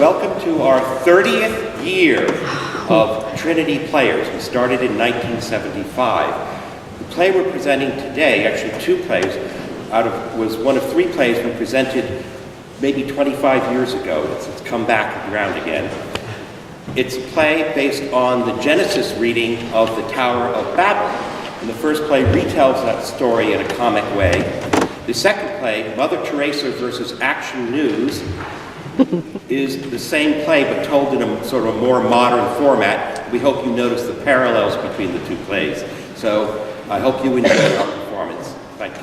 welcome to our 30th year of Trinity Players. We started in 1975. The play we're presenting today, actually two plays, was one of three plays we presented maybe 25 years ago. It's come back around again. It's a play based on the Genesis reading of the Tower of Babel. And the first play retells that story in a comic way. The second play, Mother Teresa versus Action News, is the same play but told in a sort of a more modern format. We hope you notice the parallels between the two plays. So I hope you enjoy our performance. Thank you.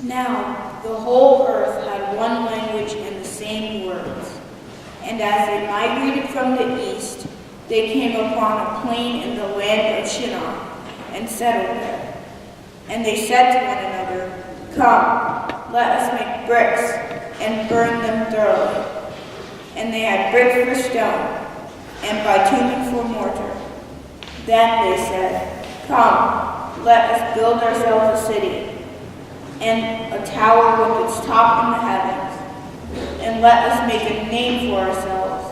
Now the whole earth had one language and the same words. And as they migrated from the east, they came upon a plain in the land of Shinar and settled there. And they said to one another, "Come, let us make bricks and burn them thoroughly." And they had brick for stone and bitumen for mortar. Then they said, "Come, let us build ourselves a city and a tower with its top in the heavens, and let us make a name for ourselves,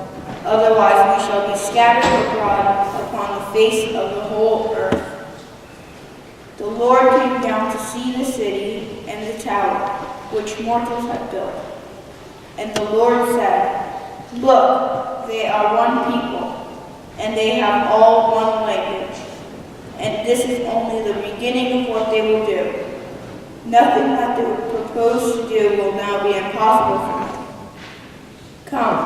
otherwise we shall be scattered abroad upon the face of the whole earth." The Lord came down to see the city and the tower which mortals had built. And the Lord said, "Look, they are one people, and they have all one language. And this is only the beginning of what they will do. Nothing that they would propose to do will now be impossible for them. Come,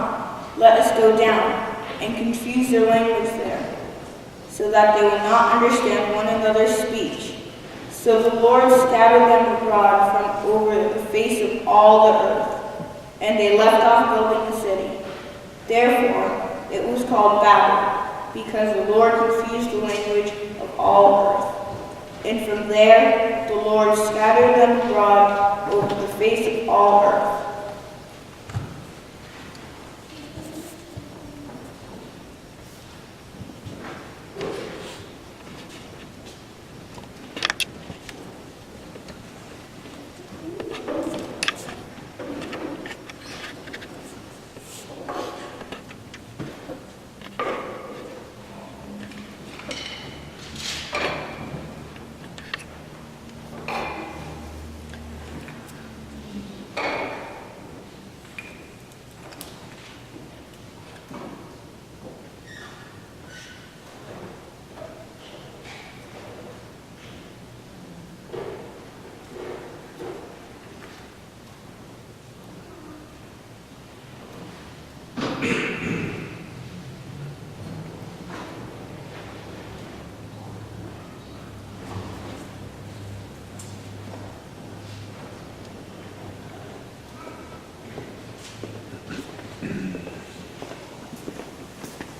let us go down and confuse their language there, so that they will not understand one another's speech." So the Lord scattered them abroad from over the face of all the earth, and they left off building the city. Therefore it was called Babel, because the Lord confused the language of all earth. And from there the Lord scattered them abroad over the face of all earth.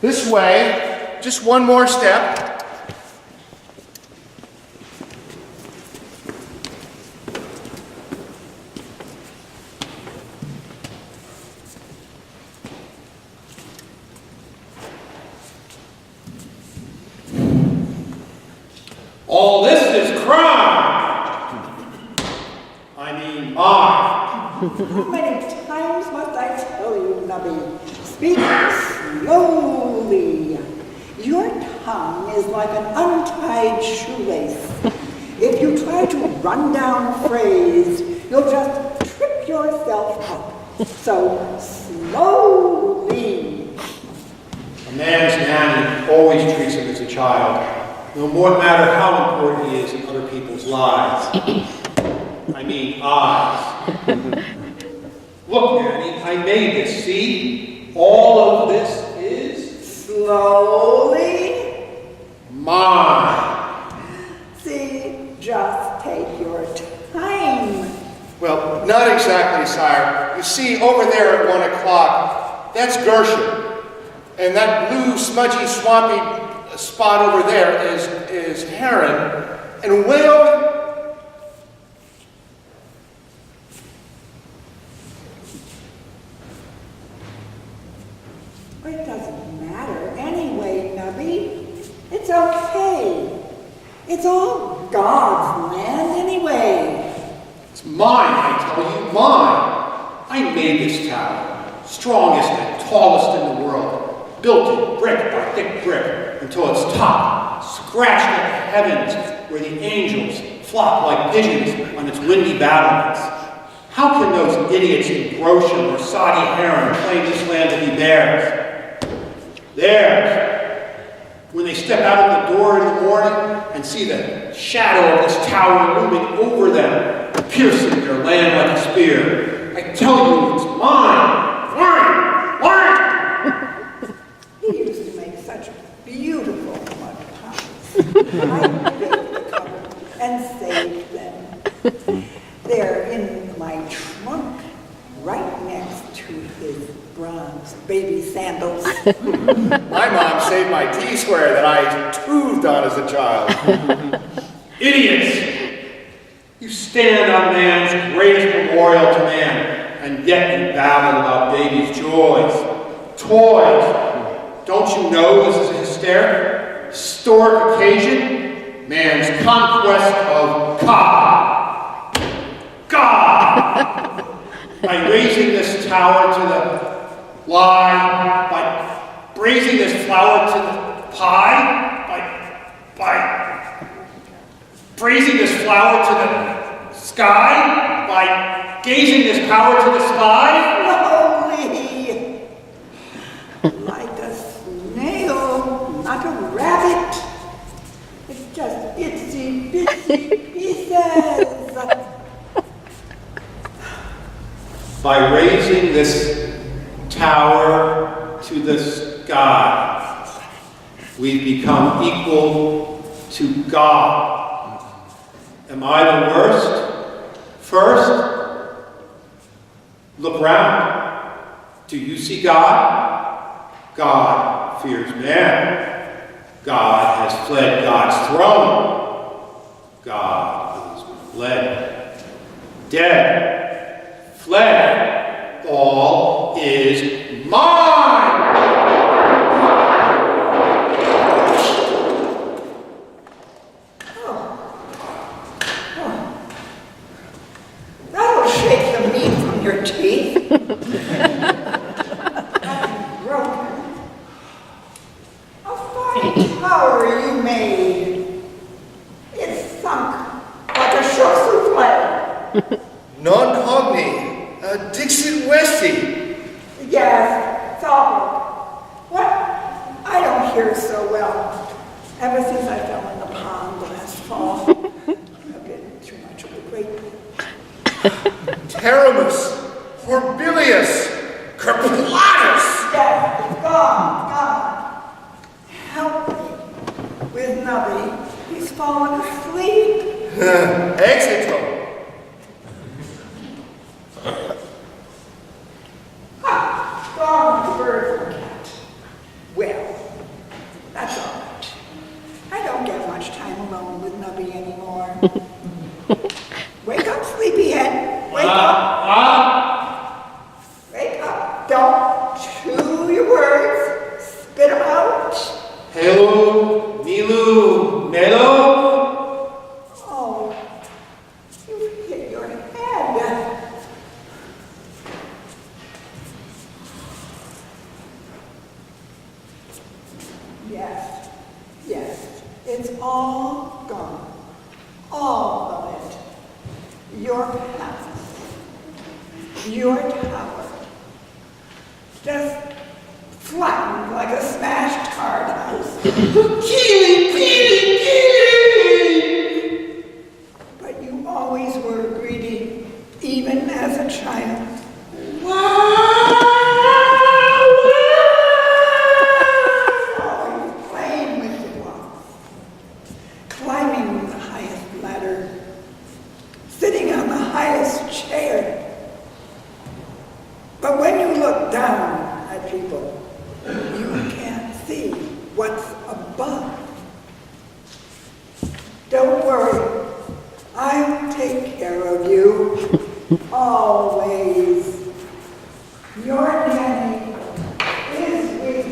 This way, just one more step. All this is crime. I mean, How many times must I tell you, Nubby? Speak slowly. Your tongue is like an untied shoelace. If you try to run down a phrase, you'll just trip yourself up. So slowly. A man's nanny always treats him as a child, no matter how important he is in other people's lives. I mean, eyes. Look, Nanny, I made this, see? All of this is Slowly. mine. See, just take your time. Well, not exactly, sire. You see, over there at 1 o'clock, that's Gershon. And that blue, smudgy, swampy spot over there is Heron. And way over... But it doesn't matter anyway, Nubby. It's okay. It's all God's land anyway. It's mine, I tell you, mine. I made this tower, strongest and tallest in the world. Built it brick by thick brick until its top scratched at the heavens where the angels flock like pigeons on its windy battlements. How can those idiots in Groshem or Sadi Haran claim this land to be theirs? Theirs. When they step out of the door in the morning and see the shadow of this tower looming over them, piercing their land like a spear, I tell you, it's mine! Mine! Mine! He used to make such beautiful mud pies. I baked the cover and saved them. They're in my trunk, right next to his bronze baby sandals. My mom saved my T-square that I toothed on as a child. Idiots! You stand on man's greatest memorial to man, and yet you babble about babies' joys. Toys! Don't you know this is a historic occasion? Man's conquest of God! God! By raising this tower to the lie, by raising this flower to the pie, by raising this flower to the sky, by gazing this power to the sky. Slowly, like a snail, not a rabbit. It's just itsy bitsy pieces. By raising this tower to the sky, we become equal to God. Am I the worst? First, look round. Do you see God? God fears man. God has fled God's throne. God is fled, dead. Fled, all is mine! That'll shake the meat from your teeth. That's broken. A fine tower you made. It's sunk like a short souffle. Non cogni, Dixit Westy. Yes, it's awful. What? I don't hear so well. Ever since I fell in the pond last fall, I've been too much of a great. Terrimus, Horbilius, Carpulatus. Yes, it's gone, gone. Help me with Nubby. He's fallen asleep. Exito. Gone like a bird from a cat. Well, that's all right. I don't get much time alone with Nubby anymore. Wake up, sleepyhead. Wake up. Wake up. Don't chew your words. Spit them out. Hello, Milu, Melo. Oh, you hit your head. Yes, yes, it's all gone. All of it. Your house. Your tower. Just flattened like a smashed card house. Keely, keely, keely! But you always were greedy, even as a child. Always playing with the blocks, climbing the highest ladder, sitting on the highest chair. But when you look down at people, you can't see what's above. Don't worry, I'll take care of you, always. Your nanny is with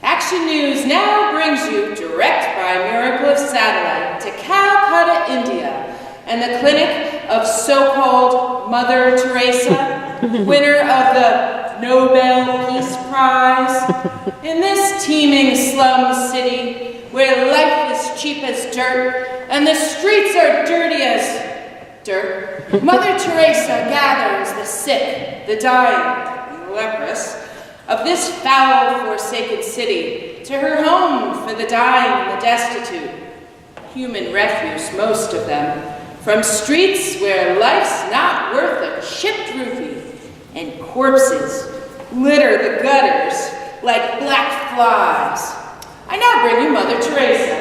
Action News now brings you, direct by miracle of satellite, to Calcutta, India, and the clinic of so-called Mother Teresa, winner of the Nobel Peace Prize. In this teeming slum city, where life is cheap as dirt, and the streets are dirty as dirt, Mother Teresa gathers the sick, the dying, the leprous, of this foul, forsaken city to her home for the dying and the destitute. Human refuse, most of them, from streets where life's not worth a chipped rupee, and corpses litter the gutters like black flies. I now bring you Mother Teresa.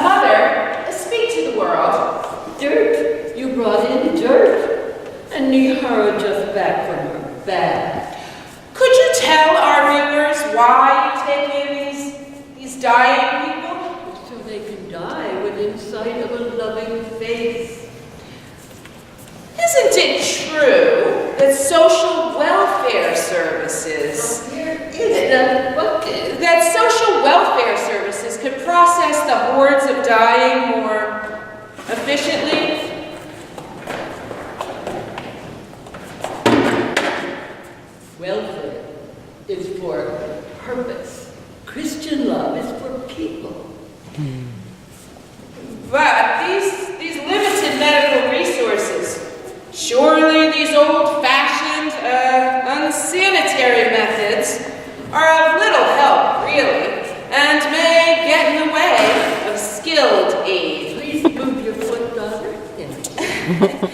Mother, speak to the world. Dirt? You brought in dirt? And Nihara just back from her bath. Could you tell our viewers why you take in these dying people? So they can die within sight of a loving face. Isn't it true that social welfare services that social welfare services could process the hordes of dying more efficiently? Welfare is for purpose. Christian love is for people. But these limited medical resources, surely these old-fashioned, unsanitary methods are of little help, really, and may get in the way of skilled aid. Please move your foot, daughter. Yeah.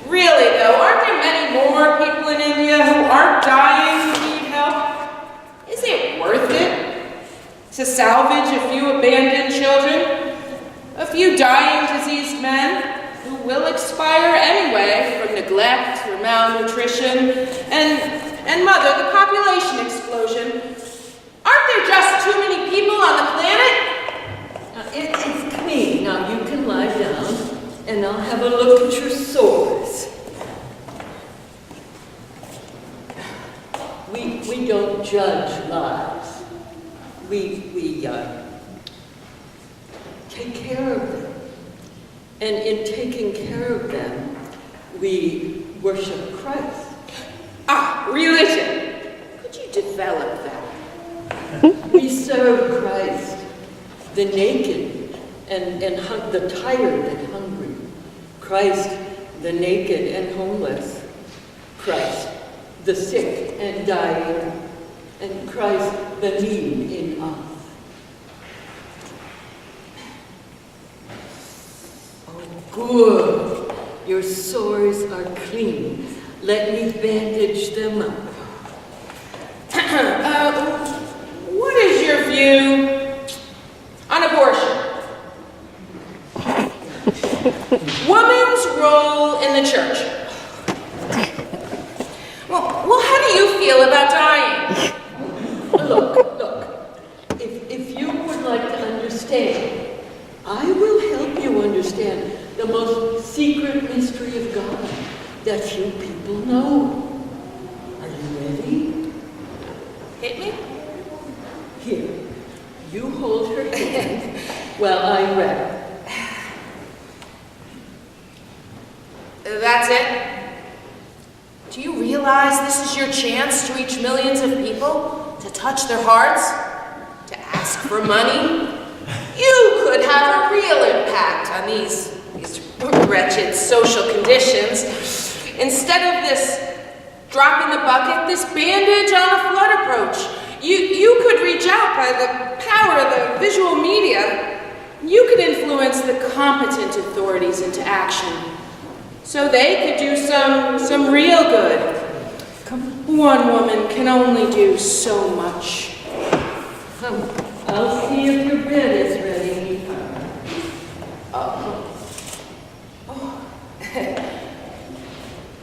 Really, though, aren't there many more people in India who aren't dying who need help? Is it worth it to salvage a few abandoned children, a few dying diseased men who will expire anyway from neglect or malnutrition, and Mother, the population explosion? Aren't there just too many people on the planet? It's clean. Now you can lie down, and I'll have a look at your sores. We don't judge lives. We take care of them. And in taking care of them, we worship Christ. Ah, religion. Could you develop that? We serve Christ, the naked and the tired and hungry. Christ, the naked and homeless. Christ, the sick and dying. And Christ, the need in us. Oh, good. Your sores are clean. Let me bandage them up. What is your view on abortion? Woman's role in the church. Well, how do you feel about dying? Look. If you would like to mystery of God that few people know. Are you ready? Hit me? Here, you hold her hand while I read. That's it? Do you realize this is your chance to reach millions of people? To touch their hearts? To ask for money? You could have a real impact on these wretched social conditions. Instead of this drop in the bucket, this bandage on a flood approach. You could reach out by the power of the visual media. You could influence the competent authorities into action. So they could do some real good. One woman can only do so much. I'll see if your bed is ready.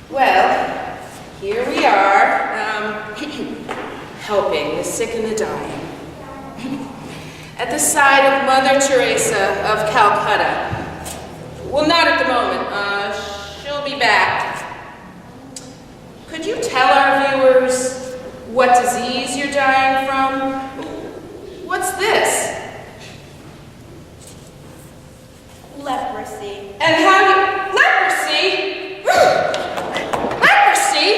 Well, here we are, helping the sick and the dying. At the side of Mother Teresa of Calcutta. Well, not at the moment. She'll be back. Could you tell our viewers what disease you're dying from? What's this? Leprosy. And how you... Leprosy? Leprosy?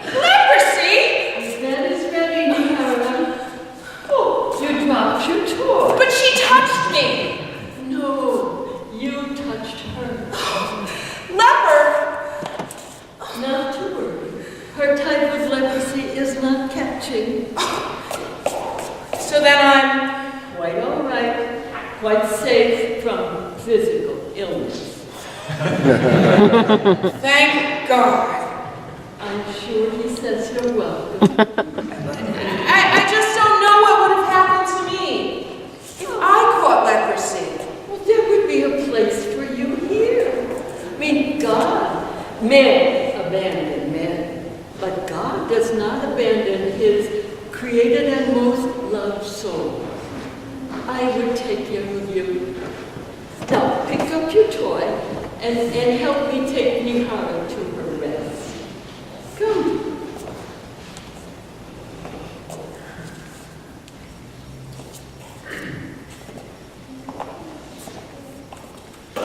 Leprosy? Your bed is ready, Nihara. Oh, you dropped your toy. But she touched me. No, you touched her. Leper? Not to worry. Her type of leprosy is not catching. So then I'm... Quite all right. Quite safe from physical illness. Thank God. I'm sure he says you're welcome. I just don't know what would have happened to me if I caught leprosy. Well, there would be a place for you here. I mean, God may abandon men, but God does not abandon his created and most loved soul. I would take care of you. Now, pick up your toy and help me take Nihara